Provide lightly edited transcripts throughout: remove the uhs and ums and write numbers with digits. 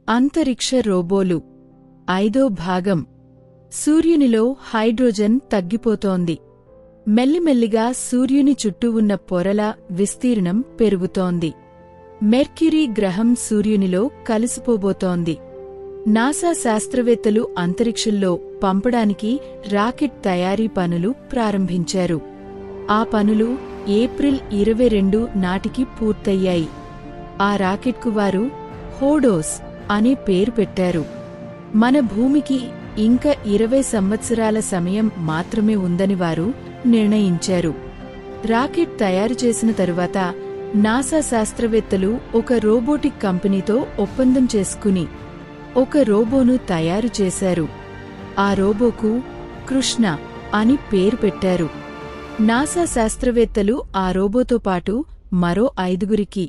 అంతరిక్ష రోబోలు 5వ భాగం. సూర్యునిలో హైడ్రోజన్ తగ్గిపోతోంది. మెల్లిమెల్లిగా సూర్యుని చుట్టూ ఉన్న పొరల విస్తీర్ణం పెరుగుతోంది. మెర్క్యూరీ గ్రహం సూర్యునిలో కలిసిపోబోతోంది. నాసా శాస్త్రవేత్తలు అంతరిక్షంలో పంపడానికి రాకెట్ తయారీ పనులు ప్రారంభించారు. ఆ పనులు ఏప్రిల్ 22 నాటికి పూర్తయ్యాయి. ఆ రాకెట్కు వారు హోడోస్ అనే పేరు పెట్టారు. మన భూమికి ఇంకా 20 సంవత్సరాల సమయం మాత్రమే ఉందని వారు నిర్ణయించారు. రాకెట్ తయారు చేసిన తరువాత నాసా శాస్త్రవేత్తలు ఒక రోబోటిక్ కంపెనీతో ఒప్పందం చేసుకుని ఒక రోబోను తయారు చేశారు. ఆ రోబోకు కృష్ణ అని పేరు పెట్టారు. నాసా శాస్త్రవేత్తలు ఆ రోబోతో పాటు మరో 5గురికి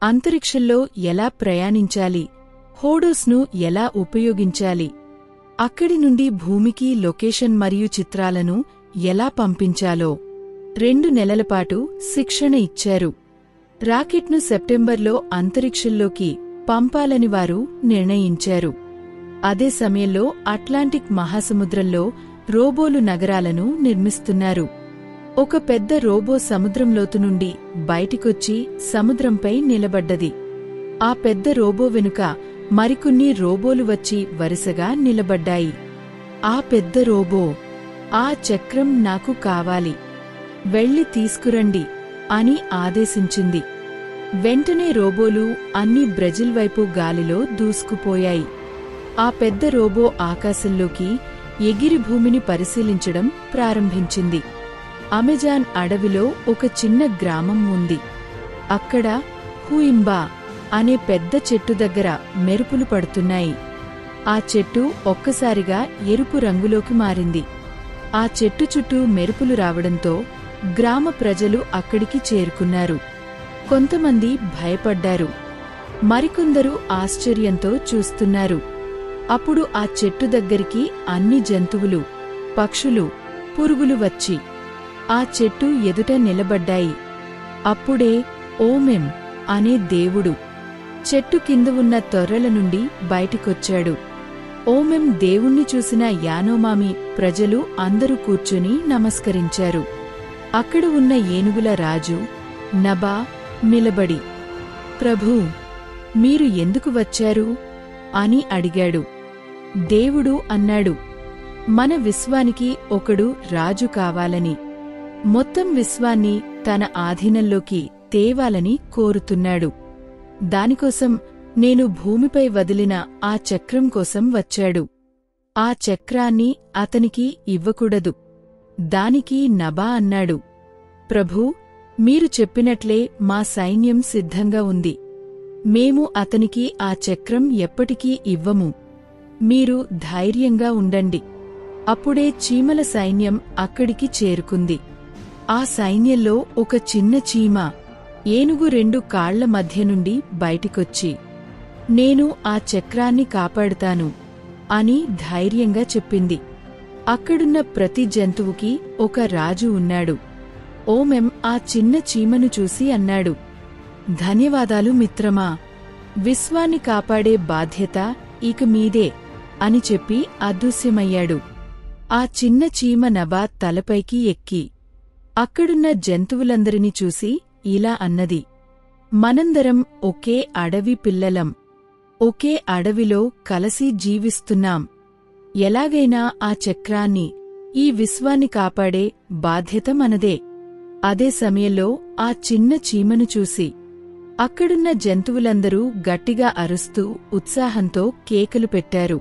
అంతరిక్షంలో ఎలా ప్రయాణించాలి, హోడోస్ను ఎలా ఉపయోగించాలి, అక్కడి నుండి భూమికి లొకేషన్ మరియు చిత్రాలను ఎలా పంపించాలో 2 నెలలపాటు శిక్షణ ఇచ్చారు. రాకెట్ను సెప్టెంబర్లో అంతరిక్షంలోకి పంపాలని వారు నిర్ణయించారు. అదే సమయంలో అట్లాంటిక్ మహాసముద్రంలో రోబోలు నగరాలను నిర్మిస్తున్నారు. ఒక పెద్ద రోబో సముద్రం లోతు నుండి బయటికొచ్చి సముద్రంపై నిలబడ్డది. ఆ పెద్ద రోబో వెనుక మరికొన్ని రోబోలు వచ్చి వరుసగా నిలబడ్డాయి. ఆ పెద్ద రోబో, "ఆ చక్రం నాకు కావాలి, వెళ్ళి తీసుకురండి" అని ఆదేశించింది. వెంటనే రోబోలు అన్ని బ్రెజిల్ వైపు గాలిలో దూసుకుపోయాయి. ఆ పెద్ద రోబో ఆకాశంలోకి ఎగిరి భూమిని పరిశీలించడం ప్రారంభించింది. అమెజాన్ అడవిలో ఒక చిన్న గ్రామం ఉంది. అక్కడ హుయింబా అనే పెద్ద చెట్టు దగ్గర మెరుపులు పడుతున్నాయి. ఆ చెట్టు ఒక్కసారిగా ఎరుపు రంగులోకి మారింది. ఆ చెట్టు చుట్టూ మెరుపులు రావడంతో గ్రామ ప్రజలు అక్కడికి చేరుకున్నారు. కొంతమంది భయపడ్డారు, మరికొందరు ఆశ్చర్యంతో చూస్తున్నారు. అప్పుడు ఆ చెట్టు దగ్గరికి అన్ని జంతువులు, పక్షులు, పురుగులు వచ్చి ఆ చెట్టు ఎదుట నిలబడ్డాయి. అప్పుడే ఓమెం అనే దేవుడు చెట్టు కింద ఉన్న తొర్రల నుండి బయటికొచ్చాడు. ఓమెం దేవుణ్ణి చూసిన యానోమామి ప్రజలు అందరూ కూర్చుని నమస్కరించారు. అక్కడ ఉన్న ఏనుగుల రాజు నబా నిలబడి, "ప్రభూ, మీరు ఎందుకు వచ్చారు?" అని అడిగాడు. దేవుడు అన్నాడు, "మన విశ్వానికి ఒకడు రాజు కావాలని, మొత్తం విశ్వాన్ని తన ఆధీనంలోకి తేవాలని కోరుతున్నాడు. దానికోసం నేను భూమిపై వదిలిన ఆ చక్రం కోసం వచ్చాడు. ఆ చక్రాన్ని అతనికి ఇవ్వకూడదు." దానికి నబా అన్నాడు, "ప్రభూ, మీరు చెప్పినట్లే మా సైన్యం సిద్ధంగా ఉంది. మేము అతనికి ఆ చక్రం ఎప్పటికీ ఇవ్వము. మీరు ధైర్యంగా ఉండండి." అప్పుడే చీమల సైన్యం అక్కడికి చేరుకుంది. ఆ సైన్యంలో ఒక చిన్న చీమ ఏనుగు 2 కాళ్ల మధ్య నుండి బయటికొచ్చి, "నేను ఆ చక్రాన్ని కాపాడుతాను" అని ధైర్యంగా చెప్పింది. అక్కడున్న ప్రతి జంతువుకి ఒక రాజు ఉన్నాడు. ఓమెం ఆ చిన్న చీమను చూసి అన్నాడు, "ధన్యవాదాలు మిత్రమా, విశ్వాన్ని కాపాడే బాధ్యత ఇక మీదే" అని చెప్పి అదృశ్యమయ్యాడు. ఆ చిన్న చీమ నబా తలపైకి ఎక్కి అక్కడున్న జంతువులందరినీ చూసి ఇలా అన్నది, "మనందరం ఒకే అడవి పిల్లలం. ఒకే అడవిలో కలసి జీవిస్తున్నాం. ఎలాగైనా ఆ చక్రాన్ని, ఈ విశ్వాన్ని కాపాడే బాధ్యత మనదే." అదే సమయంలో ఆ చిన్న చీమను చూసి అక్కడున్న జంతువులందరూ గట్టిగా అరుస్తూ ఉత్సాహంతో కేకలు పెట్టారు.